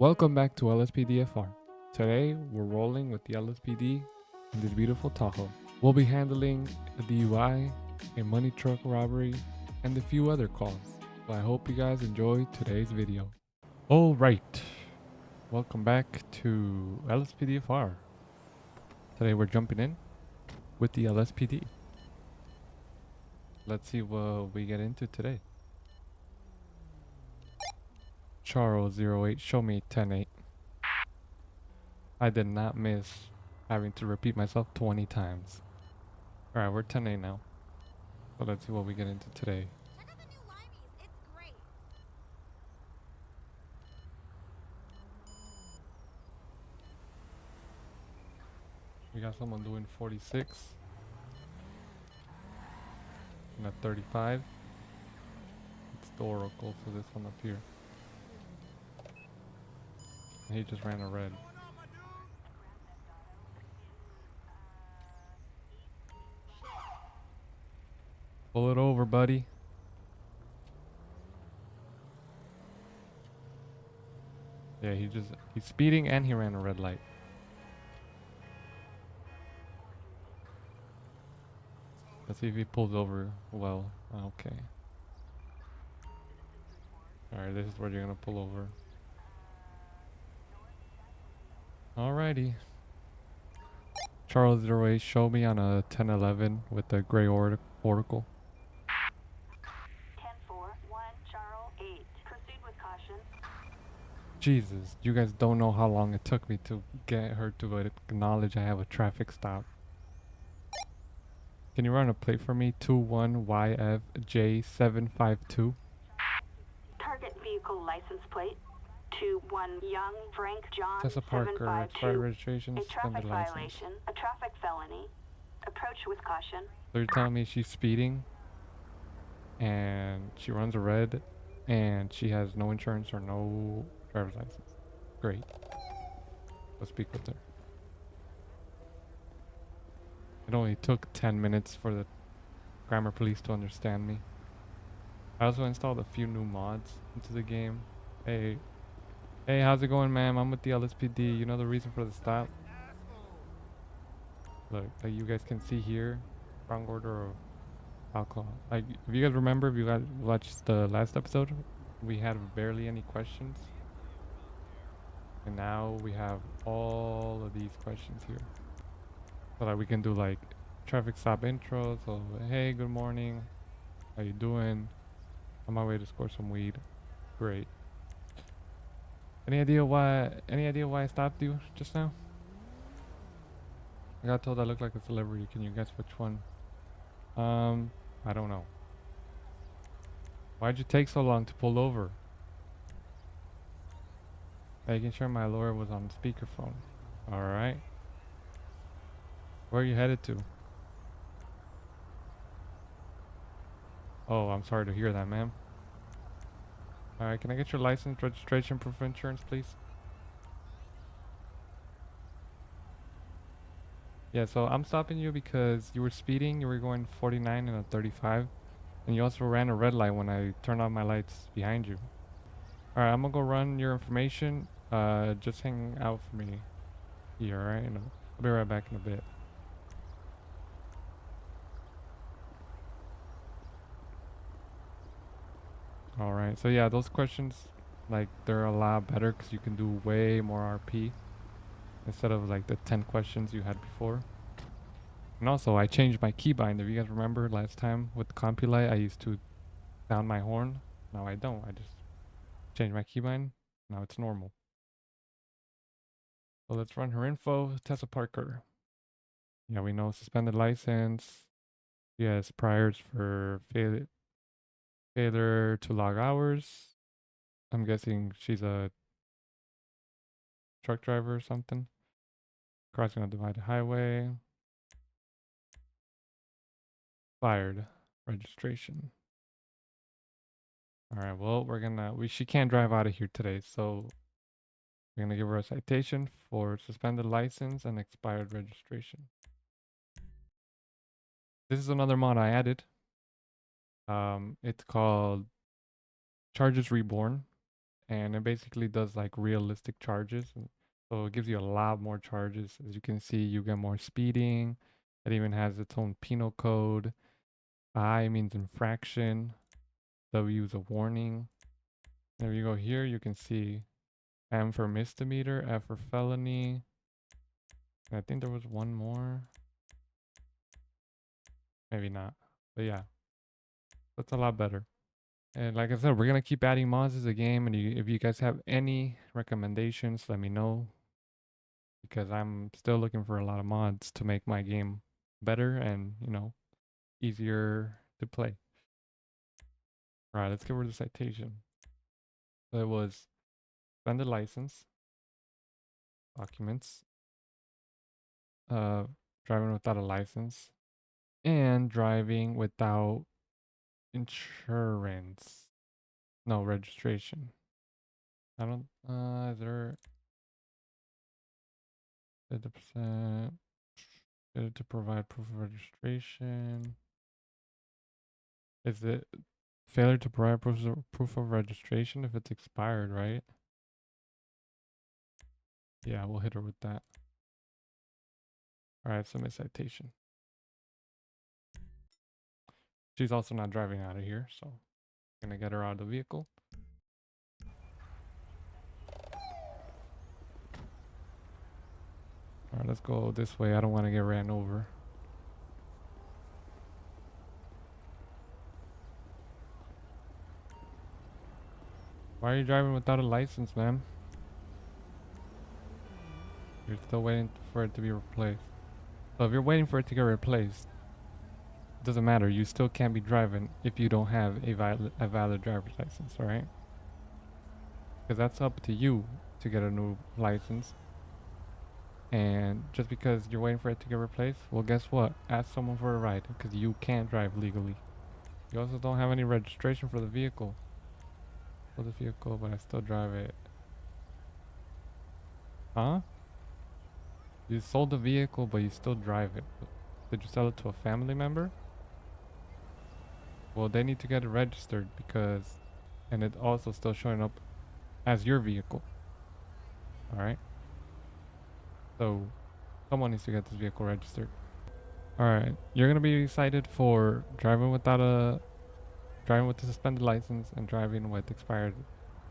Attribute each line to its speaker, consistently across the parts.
Speaker 1: Welcome back to LSPDFR. Today we're rolling with the LSPD in this beautiful Tahoe. We'll be handling a DUI, a money truck robbery, and a few other calls. So I hope you guys enjoy today's video. Alright, welcome back to LSPDFR. Today we're jumping in with the LSPD. Let's see what we get into today. Charles 08, show me 10-8. I did not miss having to repeat myself 20 times. Alright, we're 10-8 now. So let's see what we get into today.
Speaker 2: Check out the new Limeys. It's great.
Speaker 1: We got someone doing 46 and a 35. It's the Oracle for this one up here. And he just ran a red. Pull it over, buddy. Yeah, he's speeding and he ran a red light. Let's see if he pulls over well. Okay. Alright, this is where you're gonna pull over. Alrighty. Charles 08, show me on a 1011 with the gray Oracle.
Speaker 3: 10-4, 1, Charles 8. Proceed with caution.
Speaker 1: Jesus, you guys don't know how long it took me to get her to acknowledge I have a traffic stop. Can you run a plate for me? 21YFJ752.
Speaker 3: Target vehicle license plate 21 Young Frank John
Speaker 1: Tessa Parker, expired
Speaker 3: 752.
Speaker 1: registration,
Speaker 3: A
Speaker 1: suspended
Speaker 3: traffic
Speaker 1: license.
Speaker 3: violation, a traffic felony. Approach with caution.
Speaker 1: So you're telling me she's speeding and she runs a red and she has no insurance or no driver's license. Great. Let's speak with her. It only took 10 minutes for the grammar police to understand me. I also installed a few new mods into the game. Hey, how's it going, ma'am? I'm with the LSPD. You know the reason for the stop? Look, like you guys can see here, wrong order of alcohol. Like, if you guys remember, if you guys watched the last episode, we had barely any questions. And now we have all of these questions here. So that we can do like traffic stop intro. So, hey, good morning. How you doing? On my way to score some weed. Great. Any idea why I stopped you just now? I got told I look like a celebrity. Can you guess which one? I don't know. Why'd you take so long to pull over? Making sure my lawyer was on speakerphone. Alright. Where are you headed to? Oh, I'm sorry to hear that, ma'am. Alright, can I get your license, registration, proof of insurance, please? Yeah, so I'm stopping you because you were speeding. You were going 49 and a 35. And you also ran a red light when I turned on my lights behind you. Alright, I'm gonna go run your information. Just hang out for me here, alright? I'll be right back in a bit. Alright, so yeah, those questions, like, they're a lot better because you can do way more RP instead of like the 10 questions you had before. And also, I changed my keybind. If you guys remember last time with Compulite, I used to sound my horn. Now I don't. I just changed my keybind. Now it's normal. So let's run her info. Tessa Parker. Yeah, we know suspended license. Yes, priors for failure to log hours. I'm guessing she's a truck driver or something. Crossing a divided highway. Fired registration. All right, well, she can't drive out of here today, so we're gonna give her a citation for suspended license and expired registration. This is another mod I added. It's called Charges Reborn, and it basically does like realistic charges. So it gives you a lot more charges. As you can see, you get more speeding. It even has its own penal code. I means infraction. W is a warning. And if you go here, you can see M for misdemeanor, F for felony. And I think there was one more. Maybe not. But yeah, that's a lot better. And like I said, we're gonna keep adding mods to the game. And if you guys have any recommendations, let me know, because I'm still looking for a lot of mods to make my game better and, you know, easier to play. All right, let's get rid of the citation. So it was suspended license, documents, uh, driving without a license, and driving without insurance. No, registration. I don't, is there 50%? Failure to provide proof of registration. Is it failure to provide proof of registration if it's expired, right? Yeah, we'll hit her with that. All right, submit citation. She's also not driving out of here, so I'm gonna get her out of the vehicle. All right, let's go this way. I don't want to get ran over. Why are you driving without a license, ma'am? You're still waiting for it to be replaced. So if you're waiting for it to get replaced, it doesn't matter. You still can't be driving if you don't have a valid driver's license, all right? Because that's up to you to get a new license. And just because you're waiting for it to get replaced, well, guess what? Ask someone for a ride, because you can't drive legally. You also don't have any registration for the vehicle. For the vehicle, but I still drive it. Huh? You sold the vehicle, but you still drive it. Did you sell it to a family member? Well, they need to get it registered because, and it's also still showing up as your vehicle. Alright? So, someone needs to get this vehicle registered. Alright, you're gonna be cited for driving with a suspended license and driving with expired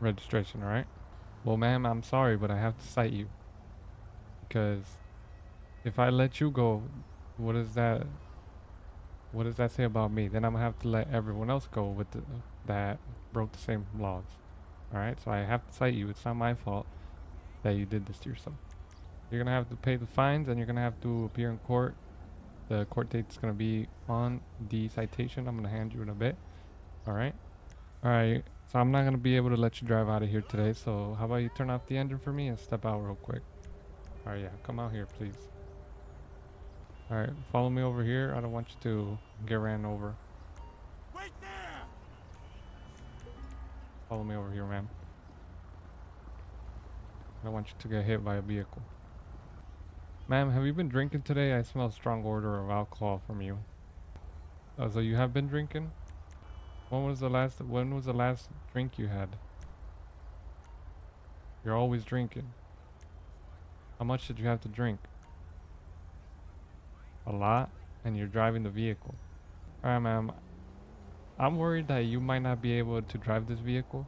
Speaker 1: registration, alright? Well, ma'am, I'm sorry, but I have to cite you. Because if I let you go, what does that say about me? Then I'm gonna have to let everyone else go with that broke the same laws. Alright, so I have to cite you. It's not my fault that you did this to yourself. You're gonna have to pay the fines and you're gonna have to appear in court. The court date's gonna be on the citation I'm gonna hand you in a bit. Alright? Alright, so I'm not gonna be able to let you drive out of here today, so how about you turn off the engine for me and step out real quick. Alright, yeah, come out here, please. Alright, follow me over here. I don't want you to get ran over.
Speaker 4: Wait there!
Speaker 1: Follow me over here, ma'am. I don't want you to get hit by a vehicle. Ma'am, have you been drinking today? I smell a strong odor of alcohol from you. Oh, so you have been drinking? When was the last drink you had? You're always drinking. How much did you have to drink? A lot? And you're driving the vehicle. Alright, ma'am. I'm worried that you might not be able to drive this vehicle.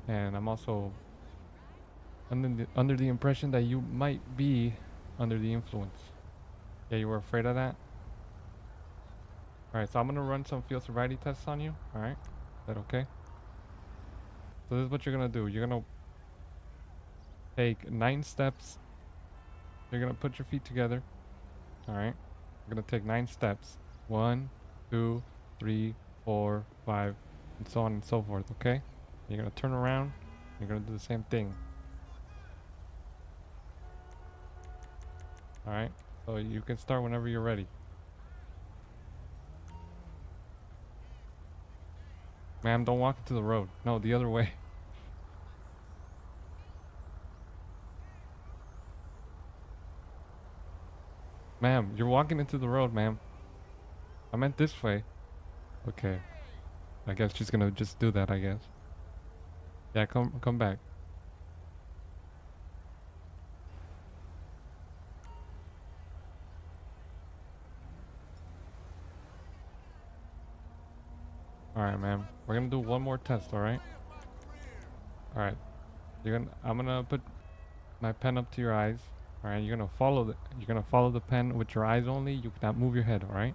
Speaker 1: And I'm also under the impression that you might be under the influence. Yeah, you were afraid of that? Alright, so I'm gonna run some field sobriety tests on you. Alright? Is that okay? So this is what you're gonna do. You're gonna take 9 steps. You're gonna put your feet together. Alright? You're gonna take 9 steps. 1, 2, 3, 4, 5, and so on and so forth, okay? You're gonna turn around. You're gonna do the same thing. Alright? So you can start whenever you're ready. Ma'am, don't walk into the road. No, the other way. Ma'am, you're walking into the road, ma'am. I meant this way. Okay. I guess she's gonna just do that, I guess. Yeah, come back. Alright, ma'am. We're gonna do one more test, alright? Alright. I'm gonna put my pen up to your eyes. Alright, you're gonna follow the pen with your eyes only. You cannot move your head, alright?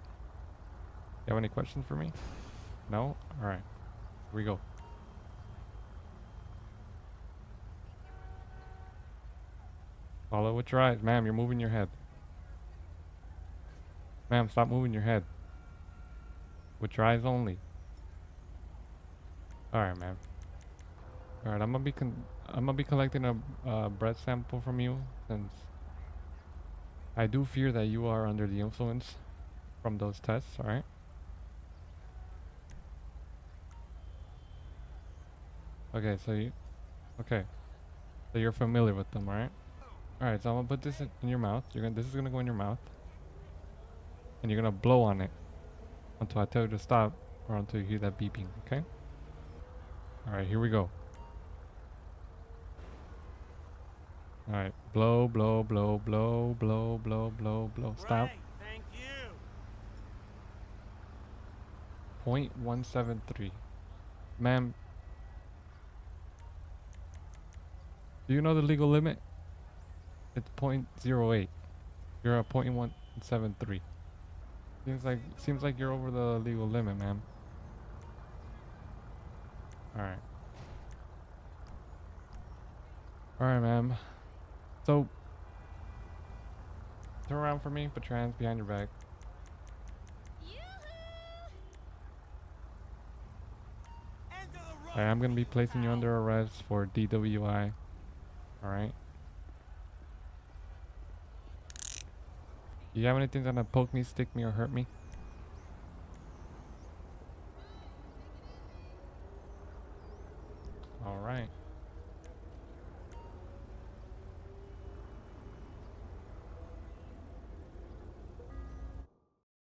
Speaker 1: You have any questions for me? No? Alright. Here we go. Follow with your eyes. Ma'am, you're moving your head. Ma'am, stop moving your head. With your eyes only. Alright, ma'am. Alright, I'm gonna be collecting a breath sample from you since I do fear that you are under the influence from those tests, alright? Okay, okay. So you're familiar with them, alright? Alright, so I'm gonna put this in your mouth. This is gonna go in your mouth. And you're gonna blow on it until I tell you to stop or until you hear that beeping, okay? Alright, here we go. Alright, blow, blow, blow, blow, blow, blow, blow, blow. Stop.
Speaker 4: Right, thank you.
Speaker 1: 0.173. Ma'am, do you know the legal limit? It's 0.08. You're at 0.173. Seems like you're over the legal limit, ma'am. Alright. Alright, ma'am. So, turn around for me, put your hands behind your back.
Speaker 4: End of the road.
Speaker 1: Alright, I'm gonna be placing you under arrest for DWI. Alright. Do you have anything that's gonna poke me, stick me, or hurt me? Alright.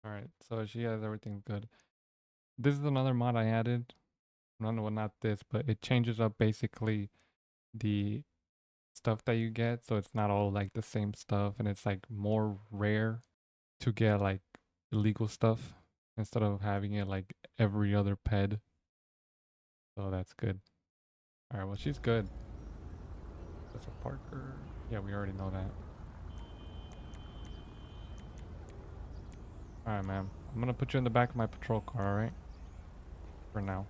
Speaker 1: Alright, so she has everything good. This is another mod I added. No, no, not this, but it changes up basically the stuff that you get, so it's not all like the same stuff, and it's like more rare to get like illegal stuff instead of having it like every other ped. So that's good. Alright, well she's good. That's a Parker. Yeah, we already know that. Alright, ma'am. I'm gonna put you in the back of my patrol car, alright? For now.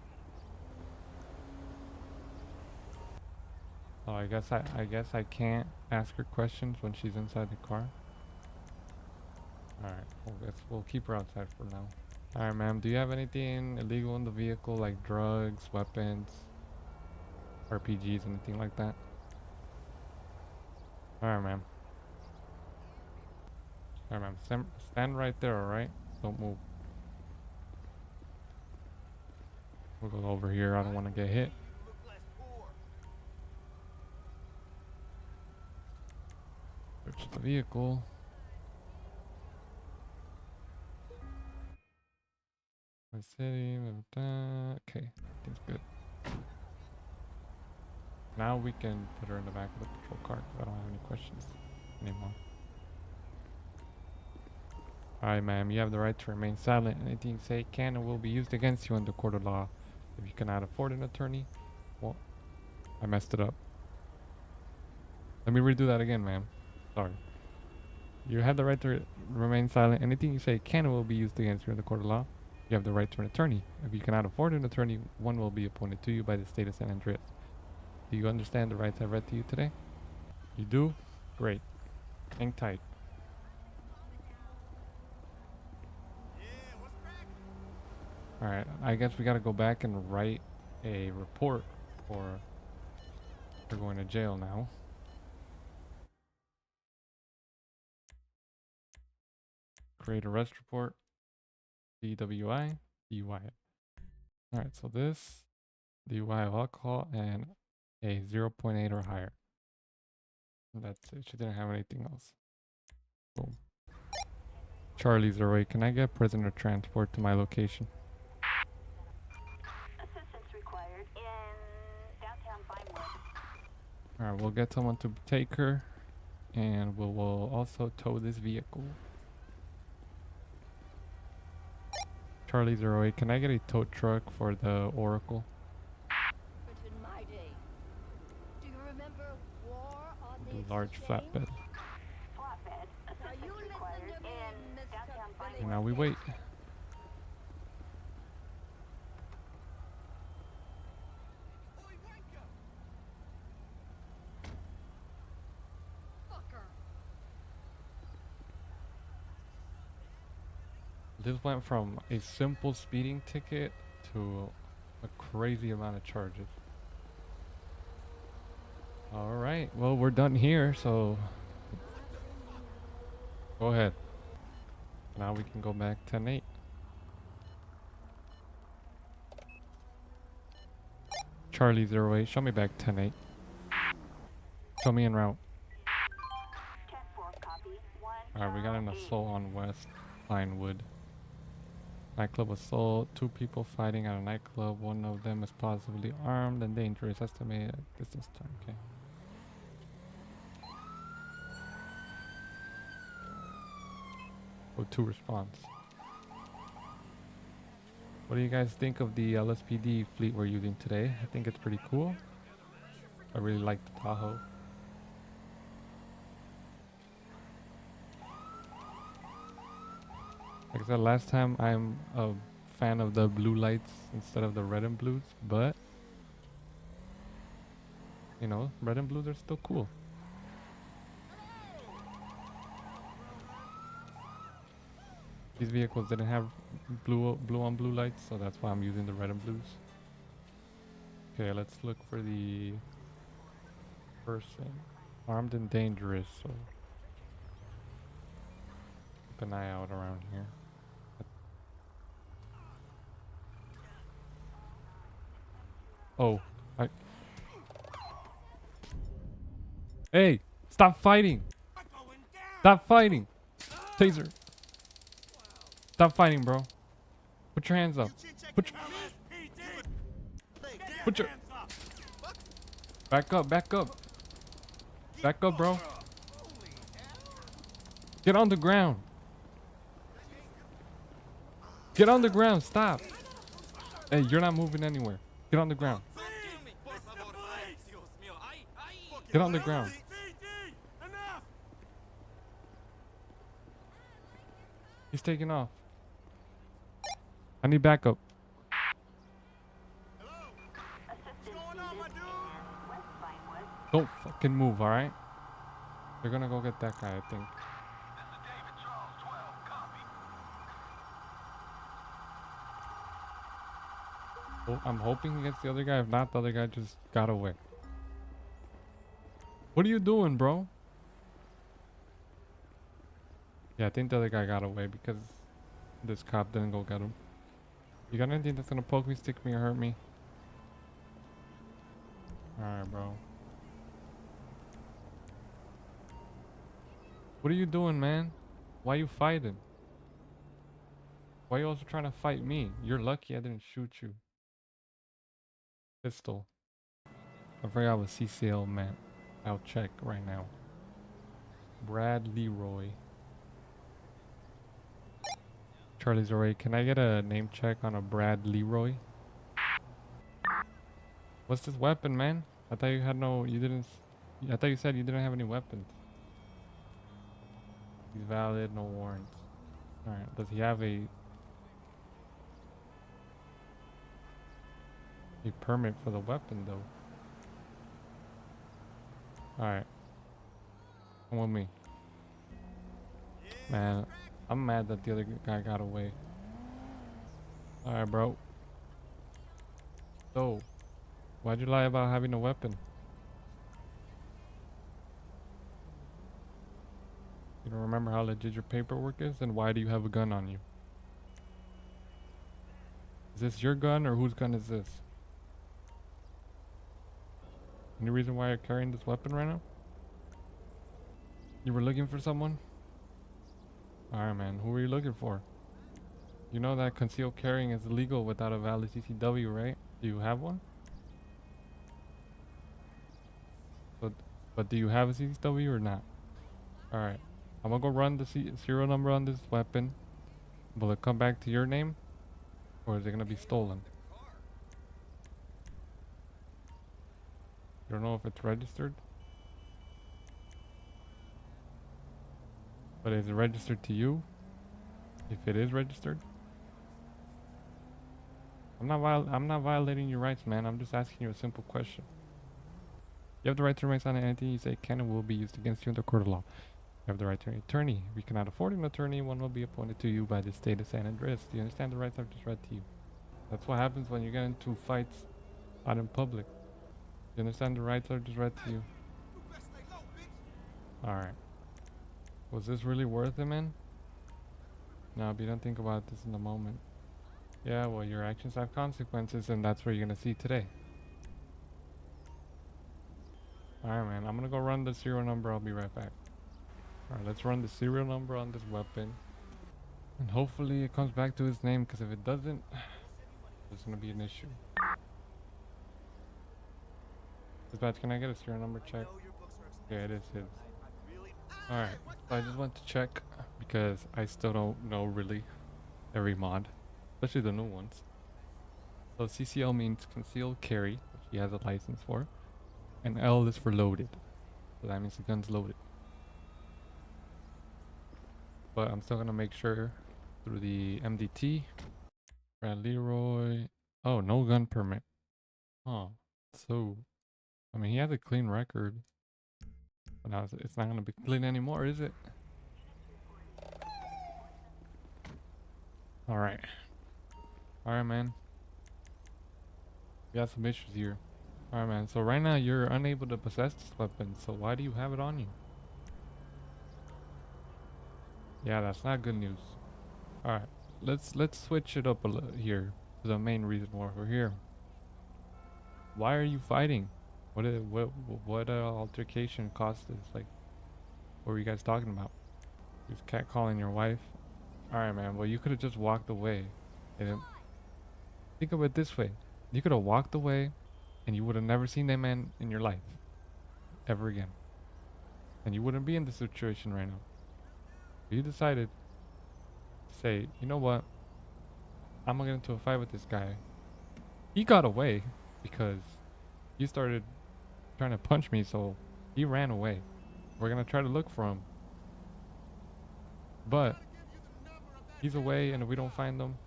Speaker 1: Oh, I guess I can't ask her questions when she's inside the car. Alright, well, guess we'll keep her outside for now. Alright, ma'am. Do you have anything illegal in the vehicle, like drugs, weapons, RPGs, anything like that? Alright, ma'am. Alright, ma'am. Stand right there, alright? Don't move. We'll go over here. I don't want to get hit.
Speaker 4: Look less poor.
Speaker 1: Search the vehicle. My city. Okay, everything's good. Now we can put her in the back of the patrol car because I don't have any questions anymore. Alright, ma'am, you have the right to remain silent. Anything you say can and will be used against you under court of law. If you cannot afford an attorney, well, I messed it up. Let me redo that again, ma'am. Sorry. You have the right to remain silent. Anything you say can and will be used against you in the court of law. You have the right to an attorney. If you cannot afford an attorney, one will be appointed to you by the state of San Andreas. Do you understand the rights I read to you today? You do? Great. Hang tight.
Speaker 4: Yeah, what's cracking?
Speaker 1: Alright, I guess we gotta go back and write a report for her going to jail now. Create arrest report. DWI. DUI. Alright, so this DUI of alcohol and a 0.8 or higher. That's it. She didn't have anything else. Boom. Charlie 08. Can I get prisoner transport to my location?
Speaker 3: Assistance required in downtown
Speaker 1: Alright, we'll get someone to take her, and we'll also tow this vehicle. Charlie 08, can I get a tow truck for the Oracle?
Speaker 5: In my day. Do you remember war on the
Speaker 1: The large
Speaker 5: exchange?
Speaker 1: flatbed.
Speaker 3: Flatbed.
Speaker 5: Now you
Speaker 3: Assistance
Speaker 5: listen
Speaker 3: required
Speaker 5: to me,
Speaker 3: in
Speaker 5: Mr.
Speaker 3: downtown
Speaker 5: Billy.
Speaker 1: And now we wait.
Speaker 4: Oi, wanker!
Speaker 5: Fucker.
Speaker 1: This went from a simple speeding ticket to a crazy amount of charges. Alright, well, we're done here, so go ahead. Now we can go back 10-8. Charlie 08, show me back 10-8. Show me en route.
Speaker 3: 10-4, copy. 1
Speaker 1: Alright, we got an assault on West Pinewood. Nightclub assault, 2 people fighting at a nightclub. One of them is possibly armed and dangerous. Estimated distance time. Okay. Oh, 2 response. What do you guys think of the LSPD fleet we're using today? I think it's pretty cool. I really like the Tahoe. Like I said last time, I'm a fan of the blue lights instead of the red and blues, but you know, red and blues are still cool. These vehicles didn't have blue on blue lights, so that's why I'm using the red and blues. Okay, let's look for the person. Armed and dangerous, so keep an eye out around here. Oh, Hey! Stop fighting!
Speaker 4: I'm going down!
Speaker 1: Stop fighting! Taser! Stop fighting, bro. Put your hands up. Put your...
Speaker 4: LSPD! Get
Speaker 1: Put your...
Speaker 4: hands up!
Speaker 1: Back up, back up. Back up, bro. Get on the ground. Get on the ground, stop. Hey, you're not moving anywhere. Get on the ground. Get on the ground.
Speaker 4: LSPD! Enough!
Speaker 1: He's taking off. I need backup.
Speaker 3: Assistance
Speaker 4: What's going on, my
Speaker 3: needed
Speaker 4: dude?
Speaker 3: in West Pinewood.
Speaker 1: Don't fucking move, alright? They're gonna go get that guy, I think. Oh, I'm hoping he gets the other guy. If not, the other guy just got away. What are you doing, bro? Yeah, I think the other guy got away because this cop didn't go get him. You got anything that's gonna poke me, stick me, or hurt me? Alright, bro. What are you doing, man? Why you fighting? Why you also trying to fight me? You're lucky I didn't shoot you. Pistol. I forgot what CCL meant. I'll check right now. Brad Leroy. Charlie 08, can I get a name check on a Brad Leroy? What's this weapon, man? I thought you had no, you didn't, I thought you said you didn't have any weapons. He's valid, no warrants. Alright, does he have a permit for the weapon though? Alright. Come with me. Man, I'm mad that the other guy got away. Alright, bro. So, why'd you lie about having a weapon? You don't remember how legit your paperwork is? And why do you have a gun on you? Is this your gun or whose gun is this? Any reason why you're carrying this weapon right now? You were looking for someone? Alright, man. Who were you looking for? You know that concealed carrying is illegal without a valid CCW, right? Do you have one? So But do you have a CCW or not? Alright. I'm gonna go run the serial number on this weapon. Will it come back to your name? Or is it gonna be stolen? You don't know if it's registered? But is it registered to you? If it is registered? I'm not violating your rights, man. I'm just asking you a simple question. You have the right to remain silent. Anything you say can and will be used against you in the court of law. You have the right to an attorney. If you cannot afford an attorney, one will be appointed to you by the state of San Andreas. Do you understand the rights I've just read to you? That's what happens when you get into fights out in public. You understand the rights I've just read to you? Alright. Was this really worth it, man? No, but you don't think about this in the moment. Yeah, well, your actions have consequences, and that's what you're gonna see today. Alright, man. I'm gonna go run the serial number. I'll be right back. Alright, let's run the serial number on this weapon. And hopefully it comes back to his name, because if it doesn't, there's gonna be an issue. Dispatch, can I get a serial number check? Yeah, it is his. Alright, so I just want to check, because I still don't know really every mod, especially the new ones. So CCL means concealed carry, which he has a license for. And L is for loaded. So that means the gun's loaded. But I'm still gonna make sure through the MDT. Brad Leroy. Oh, no gun permit. Huh. So, I mean, he has a clean record. But now it's not gonna be clean anymore, is it? Alright. Alright, man. We got some issues here. Alright, man. So right now you're unable to possess this weapon. So why do you have it on you? Yeah, that's not good news. Alright. Let's switch it up a little here to the main reason why we're here. Why are you fighting? What altercation caused this? Like, what were you guys talking about? You was catcalling your wife? Alright, man. Well, you could have just walked away. And think of it this way. You could have walked away and you would have never seen that man in your life. Ever again. And you wouldn't be in this situation right now. But you decided to say, you know what? I'm gonna get into a fight with this guy. He got away because you started trying to punch me, so he ran away. We're gonna try to look for him. But he's away, and if we don't find him,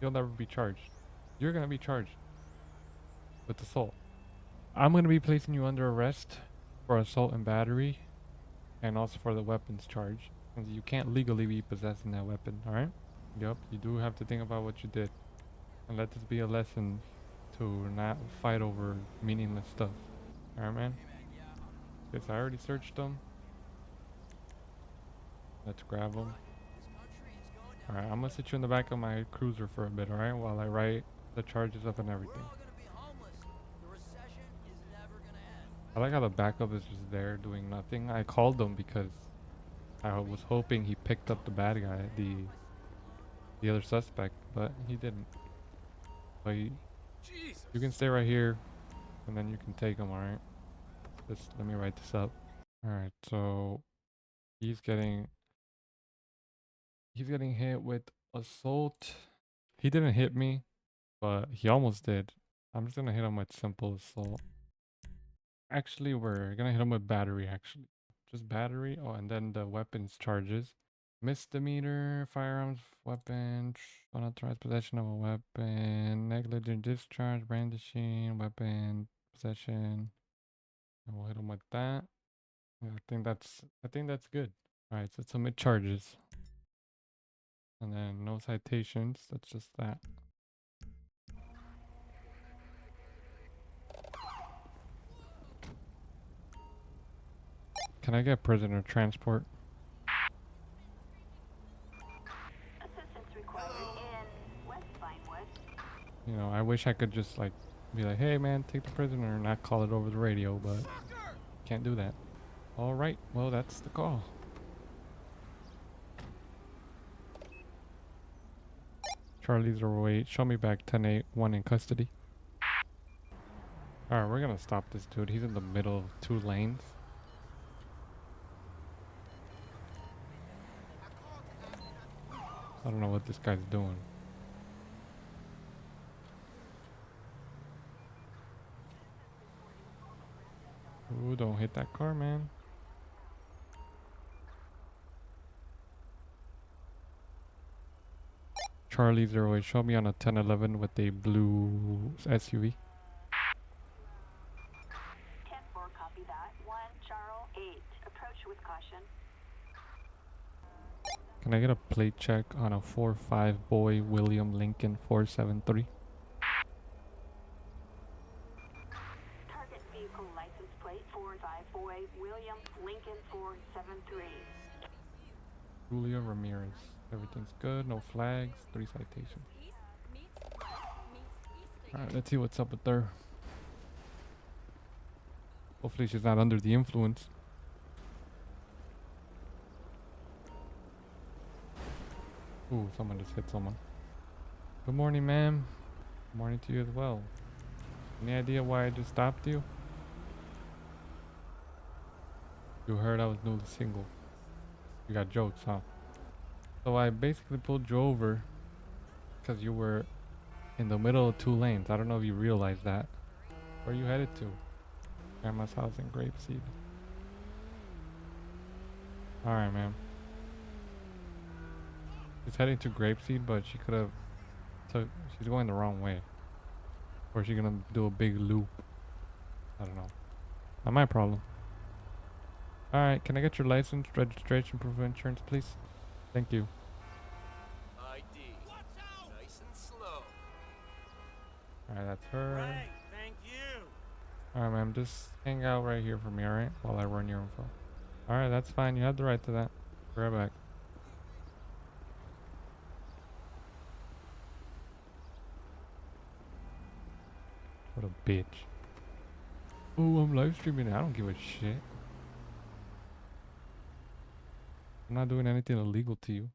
Speaker 1: he'll never be charged. You're gonna be charged with assault. I'm gonna be placing you under arrest for assault and battery, and also for the weapons charge. And you can't legally be possessing that weapon, alright? Yup, you do have to think about what you did. And let this be a lesson to not fight over meaningless stuff. Alright, man? Guess I already searched them. Let's grab them. Alright, I'm gonna sit you in the back of my cruiser for a bit, alright? While I write the charges up and everything. I like how the backup is just there doing nothing. I called him because I was hoping he picked up the bad guy, the other suspect, but he didn't. But you can stay right here, and then you can take him, alright? Just let me write this up. Alright, so he's getting hit with assault. He didn't hit me, but he almost did. I'm just gonna hit him with simple assault. Actually, we're gonna hit him with battery, actually. Just battery. Oh, and then the weapons charges. Misdemeanor, firearms, weapon, unauthorized possession of a weapon, negligent discharge, brandishing, weapon, possession. And we'll hit him with that. Yeah, I think that's good. Alright, so submit charges. And then no citations, that's just that. Can I get prisoner transport?
Speaker 3: Assistance required in West Vinewood.
Speaker 1: You know, I wish I could just like be like, hey man, take the prisoner and not call it over the radio, but can't do that. Alright, well that's the call. Charlie 08, show me back 10-8, 1 in custody. Alright, we're gonna stop this dude. He's in the middle of 2 lanes. I don't know what this guy's doing. Ooh, don't hit that car, man. Charlie 08, show me on a 1011 with a blue SUV.
Speaker 3: 10-4, copy that. 1 Charles 8. Approach with caution.
Speaker 1: Can I get a plate check on a 45 Boy William Lincoln 473?
Speaker 3: Target vehicle license plate 45 Boy William Lincoln 473.
Speaker 1: Julia Ramirez. Everything's good, no flags, 3 citations.
Speaker 2: East meets west meets east
Speaker 1: Alright, let's see what's up with her. Hopefully she's not under the influence. Ooh, someone just hit someone. Good morning, ma'am. Good morning to you as well. Any idea why I just stopped you? You heard I was newly single. You got jokes, huh? So I basically pulled you over because you were in the middle of 2 lanes. I don't know if you realize that. Where are you headed to? Grandma's house in Grapeseed. Alright, ma'am. She's heading to Grapeseed, but she could have took... She's going the wrong way. Or is she gonna do a big loop? I don't know. Not my problem. Alright, can I get your license, registration, proof of insurance, please? Thank you.
Speaker 4: ID. Watch out! Nice and slow.
Speaker 1: Alright, that's her.
Speaker 4: Right, thank you.
Speaker 1: Alright, ma'am, just hang out right here for me, alright? While I run your info. Alright, that's fine. You have the right to that. Be right back. What a bitch. Oh, I'm live streaming. I don't give a shit. I'm not doing anything illegal to you.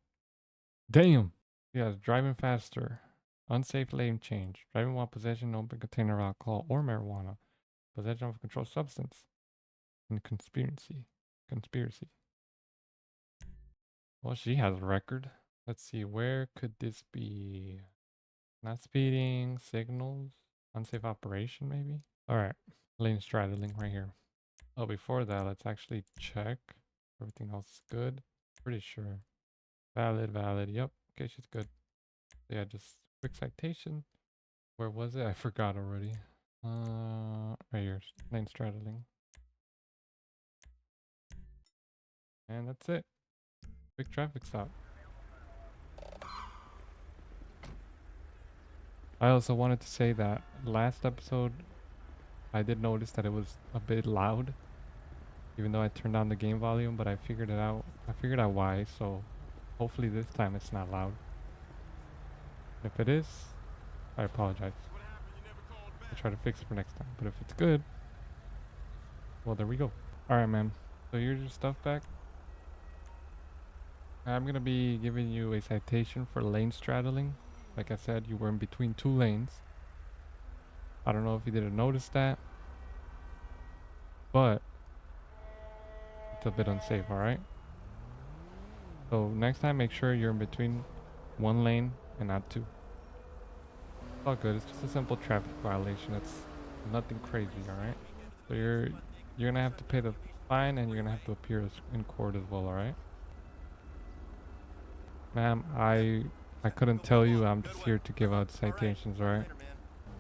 Speaker 1: Damn. Yes, driving faster. Unsafe lane change. Driving while possession of open container of alcohol or marijuana. Possession of a controlled substance. And conspiracy. Conspiracy. Well, she has a record. Let's see. Where could this be? Not speeding. Signals. Unsafe operation, maybe? Alright. Lane straddling right here. Oh, before that, let's actually check. Everything else is good. Pretty sure. Valid, valid. Yep. Okay, she's good. Yeah, just quick citation. Where was it? I forgot already. Right here. Lane straddling. And that's it. Big traffic stop. I also wanted to say that last episode, I did notice that it was a bit loud. Even though I turned down the game volume, but I figured it out. I figured out why, so hopefully this time it's not loud. If it is, I apologize.
Speaker 4: What happened? You never called
Speaker 1: I'll
Speaker 4: back.
Speaker 1: try to fix it for next time. But if it's good, well, there we go. Alright, man. So here's your stuff back. I'm going to be giving you a citation for lane straddling. Like I said, you were in between 2 lanes. I don't know if you didn't notice that. But it's a bit unsafe, alright? So next time, make sure you're in between 1 lane and not 2. It's all good. It's just a simple traffic violation. It's nothing crazy, alright? So you're gonna have to pay the fine and you're gonna have to appear in court as well, alright? Ma'am, I couldn't tell you. I'm just here to give out citations, alright?
Speaker 4: Later, man.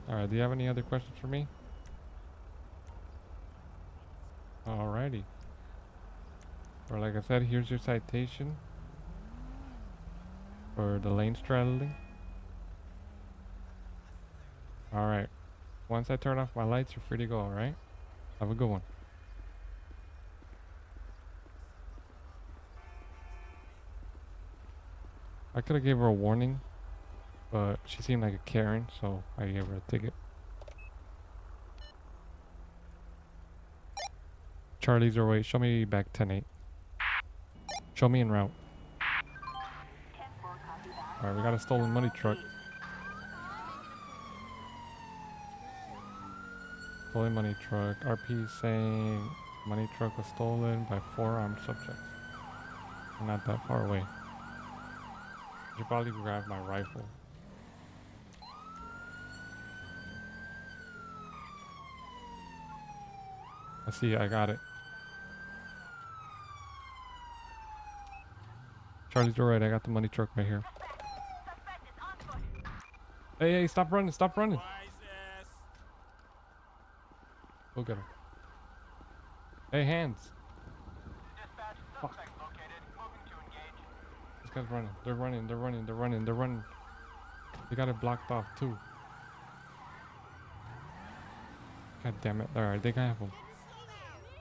Speaker 1: Alright, do you have any other questions for me? Alrighty. Or like I said, here's your citation for the lane straddling. Alright. Once I turn off my lights, you're free to go, alright? Have a good one. I could have gave her a warning, but she seemed like a Karen, so I gave her a ticket. Charlie's our way. Show me back 10-8. Show me en route.
Speaker 3: 10-4, copy that.
Speaker 1: Alright, we got a stolen money truck. Stolen money truck. RP saying money truck was stolen by 4 armed subjects. Not that far away. should probably grab my rifle. I see, I got it. Charlie's right, I got the money truck right here. Hey, hey, stop running, stop running. Go get him. Hey, hands. Fuck. This guy's running. They're running, they're running, they're running, they're running. They got it blocked off too. God damn it. Alright, they can have him.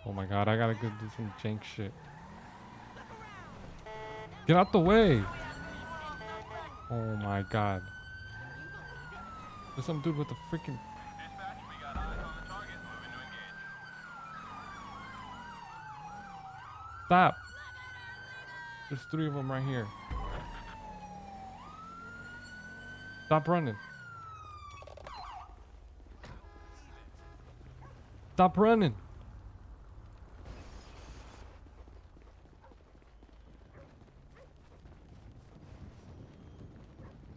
Speaker 1: Oh my god, I gotta go do some jank shit. Get out the way! Oh my god. There's some dude with a freaking... Stop! There's 3 of them right here. Stop running. Stop running!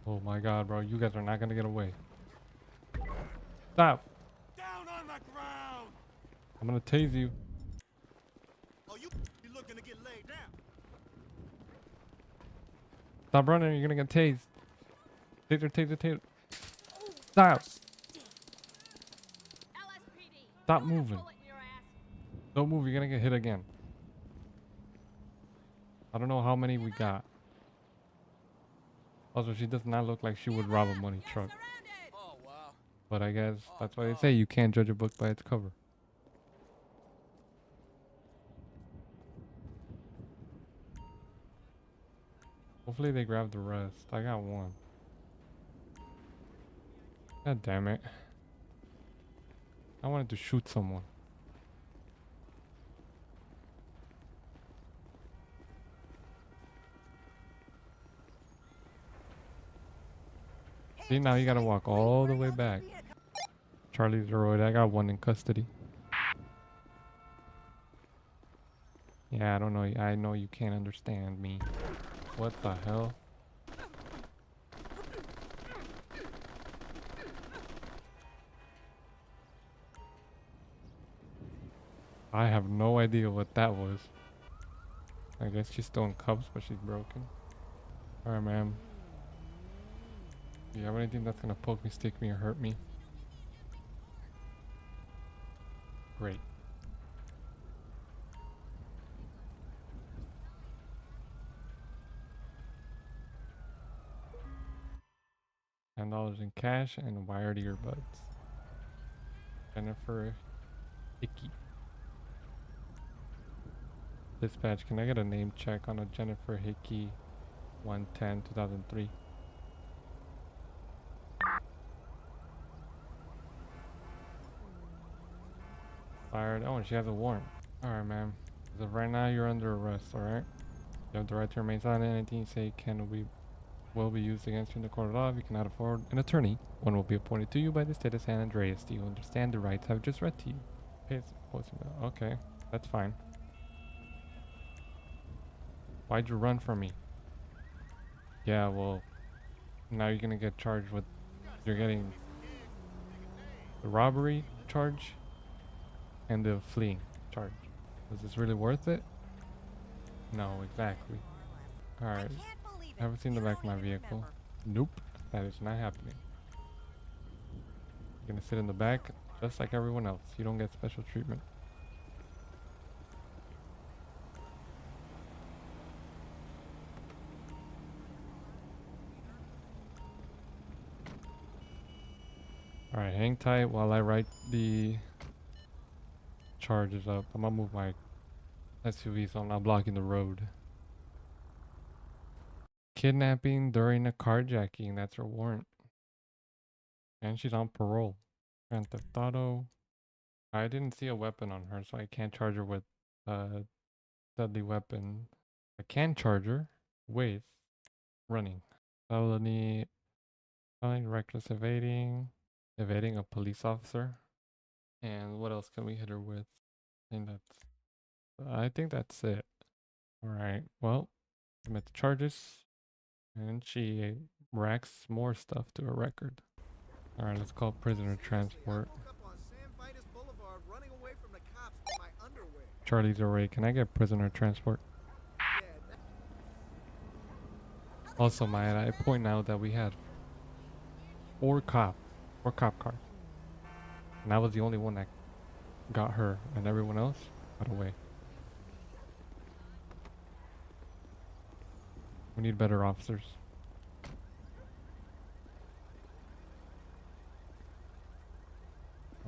Speaker 1: Oh my god, bro. You guys are not gonna get away. Stop!
Speaker 4: Down on the ground!
Speaker 1: I'm gonna tase you.
Speaker 4: Oh, you be looking to get laid down.
Speaker 1: Stop running, or you're gonna get tased. Taser, taser, taser. Stop!
Speaker 2: LSPD.
Speaker 1: Stop
Speaker 2: Put a
Speaker 1: moving.
Speaker 2: bullet in your ass.
Speaker 1: Don't move, you're gonna get hit again. I don't know how many we got. Also, she does not look like she would rob a money truck.
Speaker 2: Surrounded.
Speaker 4: Oh, wow.
Speaker 1: But I guess that's why they say you can't judge a book by its cover. Hopefully they grab the rest. I got one. God damn it. I wanted to shoot someone. See, now you gotta walk all the way back. Charlie's droid, I got one in custody. Yeah, I don't know. I know you can't understand me. What the hell? I have no idea what that was. I guess she's still in cuffs, but she's broken. Alright, ma'am. Do you have anything that's gonna poke me, stick me, or hurt me? Great. $10 in cash and wired earbuds. Jennifer Hickey. Dispatch, can I get a name check on a Jennifer Hickey 110-2003? Fired. Oh, and she has a warrant. Alright, ma'am. As of right now, you're under arrest, alright? You have the right to remain silent. Anything you say will be used against you in the court of law. If you cannot afford an attorney, one will be appointed to you by the state of San Andreas. Do you understand the rights I've just read to you? Okay, that's fine. Why'd you run from me? Yeah, well, now you're gonna get charged with... You're getting the robbery charge and the fleeing charge. Is this really worth it? No, exactly. Alright. Haven't seen the back of my vehicle. Nope. That is not happening. You're gonna sit in the back just like everyone else. You don't get special treatment. Alright, hang tight while I write the charges up. I'm gonna move my SUV so I'm not blocking the road. Kidnapping during a carjacking. That's her warrant. And she's on parole. Grand Theft Auto. I didn't see a weapon on her, so I can't charge her with a deadly weapon. I can charge her with running. Felony, reckless evading, evading a police officer. And what else can we hit her with? I think that's it. Alright, well, commit the charges. And she racks more stuff to her record. All right, let's call prisoner transport.
Speaker 6: I woke up on San Vitus Boulevard running away from the cops in my underwear.
Speaker 1: Charlie's array. Can I get prisoner transport?
Speaker 6: Yeah,
Speaker 1: Also, might I point out that we had four cop cars. And I was the only one that got her, and everyone else got away. We need better officers.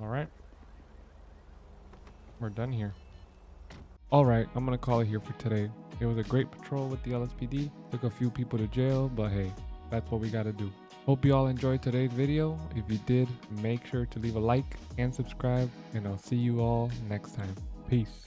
Speaker 1: Alright. We're done here. Alright, I'm gonna call it here for today. It was a great patrol with the LSPD. Took a few people to jail, but hey, that's what we gotta do. Hope you all enjoyed today's video. If you did, make sure to leave a like and subscribe, and I'll see you all next time. Peace.